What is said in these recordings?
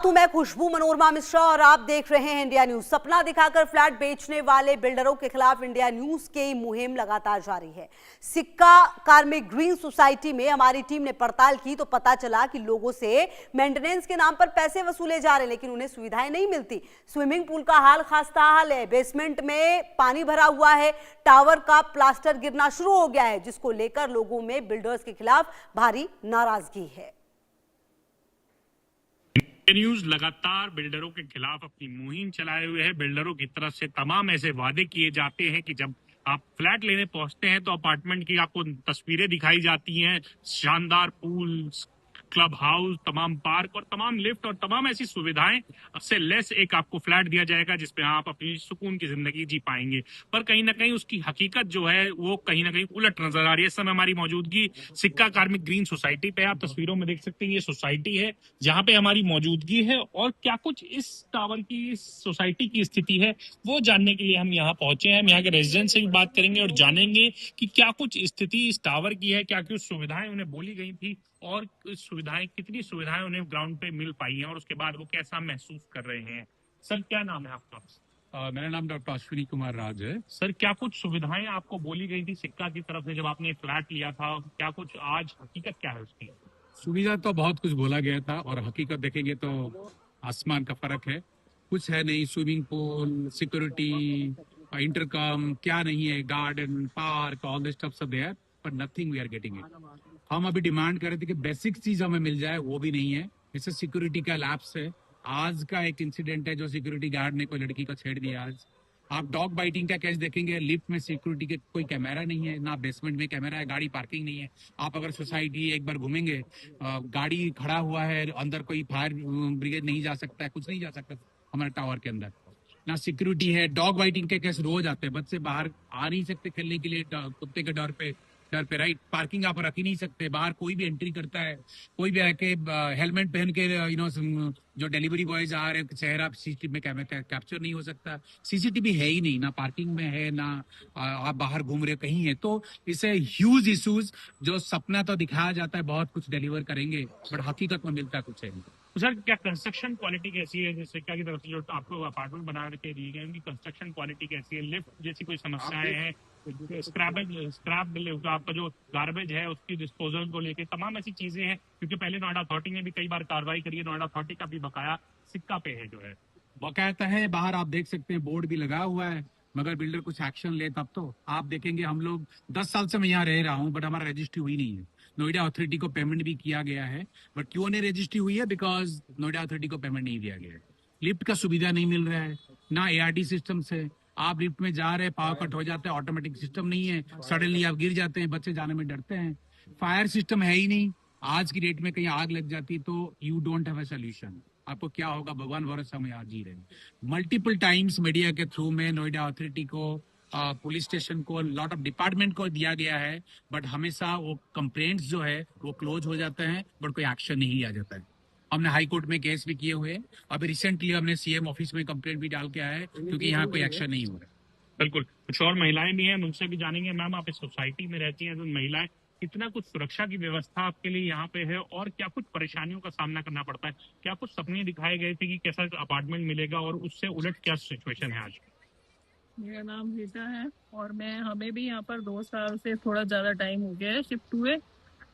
तो मैं खुशबू मनोरमा मिश्रा और आप देख रहे हैं इंडिया न्यूज। सपना दिखाकर फ्लैट बेचने वाले बिल्डरों के खिलाफ इंडिया न्यूज की मुहिम लगातार जारी है। सिक्का कार्मिक ग्रीन सोसाइटी में हमारी टीम ने पड़ताल की तो पता चला कि लोगों से मेंटेनेंस के नाम पर पैसे वसूले जा रहे हैं, लेकिन उन्हें सुविधाएं नहीं मिलती। स्विमिंग पूल का हाल खास्ता हाल है, बेसमेंट में पानी भरा हुआ है, टावर का प्लास्टर गिरना शुरू हो गया है, जिसको लेकर लोगों में बिल्डर्स के खिलाफ भारी नाराजगी है। न्यूज लगातार बिल्डरों के खिलाफ अपनी मुहिम चलाए हुए है। बिल्डरों की तरफ से तमाम ऐसे वादे किए जाते हैं कि जब आप फ्लैट लेने पहुंचते हैं तो अपार्टमेंट की आपको तस्वीरें दिखाई जाती हैं, शानदार पूल, क्लब हाउस, तमाम पार्क और तमाम लिफ्ट और तमाम ऐसी सुविधाएं से लेस एक आपको फ्लैट दिया जाएगा जिसपे आप अपनी सुकून की जिंदगी जी पाएंगे। पर कहीं ना कहीं उसकी हकीकत जो है वो कहीं ना कहीं उलट नजर आ रही है। इस समय हमारी मौजूदगी सिक्का कार्मिक ग्रीन सोसाइटी पे, आप तस्वीरों में देख सकते हैं ये सोसाइटी है जहां पे हमारी मौजूदगी है और क्या कुछ इस टावर की, इस सोसाइटी की स्थिति है वो जानने के लिए हम यहाँ पहुंचे हैं। हम यहाँ के रेजिडेंट से भी बात करेंगे और जानेंगे कि क्या कुछ स्थिति इस टावर की है, क्या कुछ सुविधाएं उन्हें बोली गई थी और सुविधाएं, कितनी सुविधाएं उन्हें ग्राउंड पे मिल पाई हैं और उसके बाद वो कैसा महसूस कर रहे हैं। सर क्या नाम है आपका? मेरा नाम डॉक्टर अश्विनी कुमार राज है। सर क्या कुछ सुविधाएं आपको बोली गई थी सिक्का की तरफ से जब आपने फ्लैट लिया था, क्या कुछ आज हकीकत क्या है उसकी? सुविधा तो बहुत कुछ बोला गया था और हकीकत देखेंगे तो आसमान का फर्क है। कुछ है नहीं, स्विमिंग पूल, सिक्योरिटी, इंटरकम क्या नहीं है, garden, park, all this stuffs are there but nothing we are getting it. हम अभी डिमांड कर रहे थे कि बेसिक चीज हमें मिल जाए, वो भी नहीं है। इससे सिक्योरिटी का लैप्स है। आज का एक इंसिडेंट है जो सिक्योरिटी गार्ड ने कोई लड़की को छेड़ दिया। आज आप डॉग बाइटिंग का केस देखेंगे, लिफ्ट में सिक्योरिटी के कोई कैमरा नहीं है, ना बेसमेंट में कैमरा है, गाड़ी पार्किंग नहीं है। आप अगर सोसाइटी एक बार घूमेंगे, गाड़ी खड़ा हुआ है, अंदर कोई फायर ब्रिगेड नहीं जा सकता है, कुछ नहीं जा सकता हमारे टावर के अंदर। ना सिक्योरिटी है, डॉग बाइटिंग के केस रोज आते हैं, बच्चे बाहर आ नहीं सकते खेलने के लिए कुत्ते के डर पे राइट। पार्किंग आप रख ही नहीं सकते, बाहर कोई भी एंट्री करता है, कोई भी आके हेलमेट पहन के जो डिलीवरी बॉयज आ रहे हैं चेहरा सीसीटीवी में कैप्चर नहीं हो सकता। सीसीटीवी है ही नहीं, ना पार्किंग में है, ना आप बाहर घूम रहे कहीं है। तो इसे ह्यूज इश्यूज, जो सपना तो दिखाया जाता है बहुत कुछ डिलीवर करेंगे बट हकीकत में मिलता कुछ है नहीं। तो सर क्या कंस्ट्रक्शन क्वालिटी कैसी है? जैसे क्या की तरफ से जो आपको अपार्टमेंट बना के दिए गए उनकी कंस्ट्रक्शन क्वालिटी कैसी है? लिफ्ट जैसी कोई समस्याएं हैं? स्क्रैप आपका जो गार्बेज है उसकी डिस्पोजल को लेके तमाम ऐसी चीजें हैं, क्योंकि पहले नोएडा अथॉरिटी ने भी कई बार कार्रवाई करी है। नोएडा अथॉरिटी का भी बकाया सिक्का पे है जो है। बकायदा है, बाहर आप देख सकते हैं बोर्ड भी लगा हुआ है, मगर बिल्डर कुछ एक्शन ले तब तो। आप देखेंगे हम लोग 10 साल से मैं यहाँ रह रहा हूँ बट हमारा रजिस्ट्री हुई नहीं है। नोएडा अथॉरिटी को पेमेंट भी किया गया है बट क्यों नहीं रजिस्ट्री हुई है? बिकॉज नोएडा अथॉरिटी को पेमेंट नहीं दिया गया है। लिफ्ट का सुविधा नहीं मिल रहा है, ना एआरटी सिस्टम से। आप लिफ्ट में जा रहे हैं, पावर कट हो जाता है, ऑटोमेटिक सिस्टम नहीं है, सडनली आप गिर जाते हैं, बच्चे जाने में डरते हैं। फायर सिस्टम है ही नहीं। आज की डेट में कहीं आग लग जाती तो you don't have a solution. आपको क्या होगा, भगवान भरोसा में आज जी रहे हैं। मल्टीपल टाइम्स मीडिया के थ्रू में नोएडा अथॉरिटी को, पुलिस स्टेशन को, लॉट ऑफ डिपार्टमेंट को दिया गया है बट हमेशा वो कंप्लेंट्स जो है वो क्लोज हो जाते हैं बट कोई एक्शन नहीं आ जाता है। हमने हाई कोर्ट में केस भी किए हुए हैं, अभी रिसेंटली हमने सीएम ऑफिस में कंप्लेंट भी डाल के आए हैं क्योंकि यहाँ कोई एक्शन नहीं हो रहा है। बिल्कुल, कुछ और महिलाएं भी हैं, उनसे भी जानेंगे। मैम आप इस सोसाइटी में रहती हैं, तो महिलाएं, कितना कुछ सुरक्षा की व्यवस्था आपके लिए यहाँ पे है और क्या कुछ परेशानियों का सामना करना पड़ता है? क्या कुछ सपने दिखाए गए थे कि कैसा अपार्टमेंट मिलेगा और उससे उलट क्या सिचुएशन है आज? मेरा नाम रीता है और हमें भी यहाँ पर 2 साल से थोड़ा ज्यादा टाइम हो गया है शिफ्ट हुए।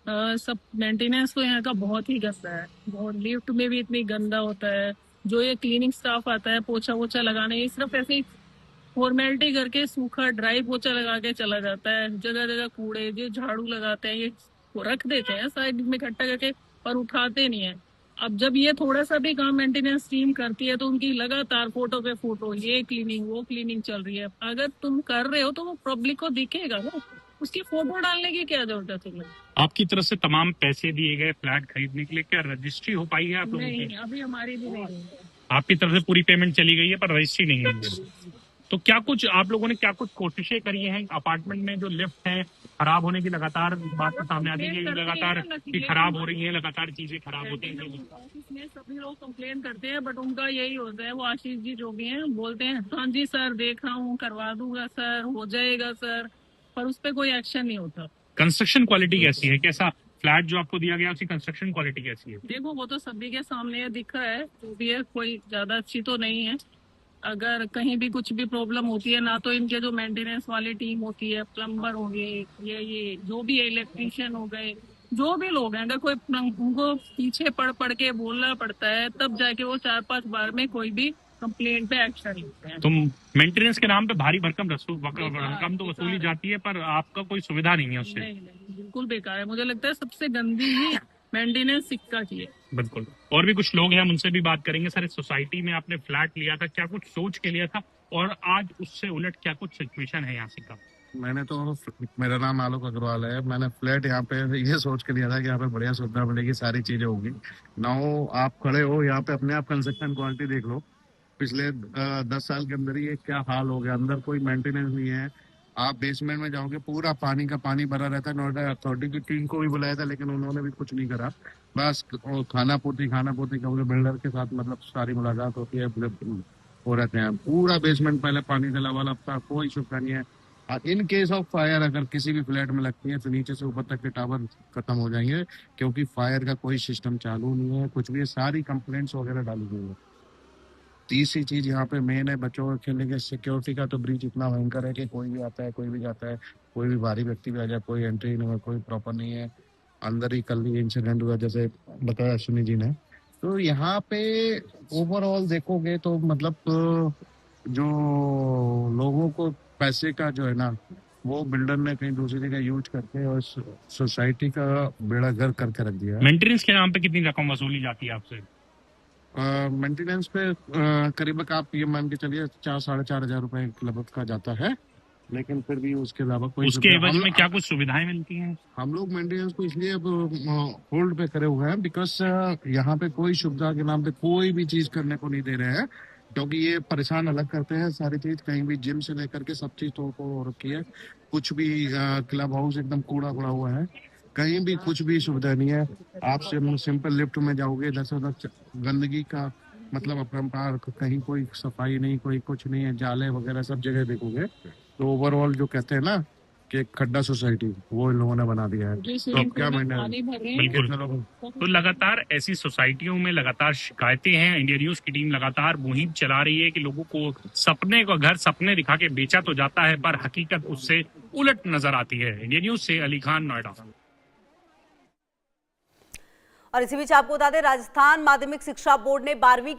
सब मेंटेनेंस तो यहाँ का बहुत ही गंदा है, बहुत। लिफ्ट में भी इतनी गंदा होता है। जो ये क्लीनिंग स्टाफ आता है पोछा वोछा लगाने, ये सिर्फ ऐसे ही फॉर्मेलिटी करके सूखा ड्राई पोछा लगा के चला जाता है। जगह जगह कूड़े जो झाड़ू लगाते हैं ये रख देते हैं साइड में इकट्ठा करके और उठाते नहीं है। अब जब ये थोड़ा सा भी काम मेंटेनेंस टीम करती है तो उनकी लगातार फोटो पे फोटो, ये क्लीनिंग वो क्लीनिंग चल रही है। अगर तुम कर रहे हो तो वो पब्लिक को दिखेगा ना, उसकी फोटो डालने की क्या जरूरत है तुम्हें? आपकी तरफ से तमाम पैसे दिए गए फ्लैट खरीदने के लिए, क्या रजिस्ट्री हो पाई है आप लोगों की? नहीं, अभी हमारी भी नहीं हुई है। आपकी तरफ से पूरी पेमेंट चली गई है पर रजिस्ट्री नहीं हुई है। तो क्या कुछ आप लोगों ने क्या कुच कोशिशें करी हैं? अपार्टमेंट में जो लिफ्ट है खराब होने की लगातार बात सामने आती है, लगातार की खराब हो रही है, लगातार चीजें खराब होती हैं। ऑफिस में सभी लोग कंप्लेन करते हैं बट उनका यही होता है, वो आशीष जी जो भी हैं बोलते हैं हाँ जी सर देख रहा हूँ, करवा दूंगा सर, हो जाएगा सर, पर उस पर कोई एक्शन नहीं होता। कंस्ट्रक्शन क्वालिटी कैसी है? कैसा फ्लैट जो आपको दिया गया उसकी कंस्ट्रक्शन क्वालिटी कैसी है? देखो वो तो सभी के सामने दिख रहा है, जो भी है कोई ज्यादा अच्छी तो नहीं है। अगर कहीं भी कुछ भी प्रॉब्लम होती है ना, तो इनके जो मेंटेनेंस वाली टीम होती है, प्लम्बर हो गए, ये जो भी इलेक्ट्रीशियन हो गए, जो भी लोग हैं, अगर कोई उनको पीछे पड़ के बोलना पड़ता है, तब जाके वो 4-5 बार में कोई भी कंप्लेंट पे एक्शन लेते हैं। तो मेंटेनेंस के नाम पे भारी भरकम रकम तो वसूली जाती है, पर आपका कोई सुविधा नहीं है उससे। नहीं, बिल्कुल बेकार है। मुझे लगता है सबसे गंदी ही मेंटेनेंस सिक्का की है। बिल्कुल। और भी कुछ लोग हैं, हम उनसे भी बात करेंगे। सर, इस सोसाइटी में आपने फ्लैट लिया था, क्या कुछ सोच के लिया था, और आज उससे उलट क्या कुछ सिचुएशन है यहाँ से का? मैंने तो मेरा नाम आलोक अग्रवाल है। मैंने फ्लैट यहाँ पे ये सोच के लिया था कि यहाँ पे बढ़िया सुविधा मिलेगी, सारी चीजें होगी। नाउ आप खड़े हो यहाँ पे, अपने आप कंस्ट्रक्शन क्वालिटी देख लो। पिछले 10 साल के अंदर ही ये क्या हाल हो गया। अंदर कोई मेंटेनेंस नहीं है। आप बेसमेंट में जाओगे, पूरा पानी का पानी भरा रहता है। नोएडा अथॉरिटी की टीम को भी बुलाया था, लेकिन उन्होंने भी कुछ नहीं करा। बस खाना पूर्ति कहोगे, बिल्डर के साथ मतलब सारी मुलाकात होती है, हो रहते हैं। पूरा बेसमेंट पहले पानी से लवा लगता, कोई सुविधा नहीं है। इन केस ऑफ फायर अगर किसी भी फ्लैट में लगती है तो नीचे से ऊपर तक के टावर खत्म हो जाएंगे, क्योंकि फायर का कोई सिस्टम चालू नहीं है, कुछ भी। सारी कंप्लेंट्स वगैरह डाली गई है। तीसरी चीज यहाँ पे मेन है, बच्चों के खेलने के सिक्योरिटी का तो ब्रीच इतना भयंकर है कि कोई भी आता है, कोई भी जाता है, कोई भी भारी व्यक्ति भी आ जाए, कोई एंट्री नहीं है, कोई प्रॉपर नहीं है। अंदर ही कल ही इंसिडेंट हुआ, जैसे बताया अश्विनी जी ने। तो यहाँ पे ओवरऑल देखोगे तो मतलब जो लोगों को पैसे का जो है ना, वो बिल्डर ने कहीं दूसरी जगह यूज करके और सोसाइटी का बेड़ा गर्क करके रख दिया है। मेंटेनेंस के नाम पे कितनी रकम वसूली जाती है आपसे? मेंटेनेंस पे करीब आप ये मान के चलिए 4-4.5 हजार रुपए लगभग का जाता है, लेकिन फिर भी उसके अलावा कोई उसके एवज में क्या कुछ सुविधाएं मिलती हैं? हम लोग मेंटेनेंस को इसलिए अब होल्ड पे करे हुए हैं, बिकॉज यहाँ पे कोई सुविधा के नाम पे कोई भी चीज करने को नहीं दे रहे हैं, क्योंकि ये परेशान अलग करते हैं सारी चीज। कहीं भी जिम से लेकर के सब चीज तो हो रखी है। कुछ भी क्लब हाउस एकदम कूड़ा पड़ा हुआ है, कहीं भी कुछ भी सुविधा नहीं है। आप सिंपल लिफ्ट में जाओगे, इधर से उधर गंदगी का मतलब अपरंपार, कहीं कोई सफाई नहीं, कोई कुछ नहीं है, जाले वगैरह सब जगह देखोगे। तो ओवरऑल जो कहते हैं ना कि एक खड्डा सोसाइटी, वो इन लोगों ने बना दिया है। तो अब क्या बिल्कुल। तो लगातार ऐसी सोसाइटियों में लगातार शिकायतें हैं। इंडिया न्यूज की टीम लगातार मुहिम चला रही है कि लोगों को सपने दिखा के बेचा तो जाता है, पर हकीकत उससे उलट नजर आती है। इंडिया न्यूज से अली खान, नोएडा। और इसी बीच आपको बता दें, राजस्थान माध्यमिक शिक्षा बोर्ड ने 12वीं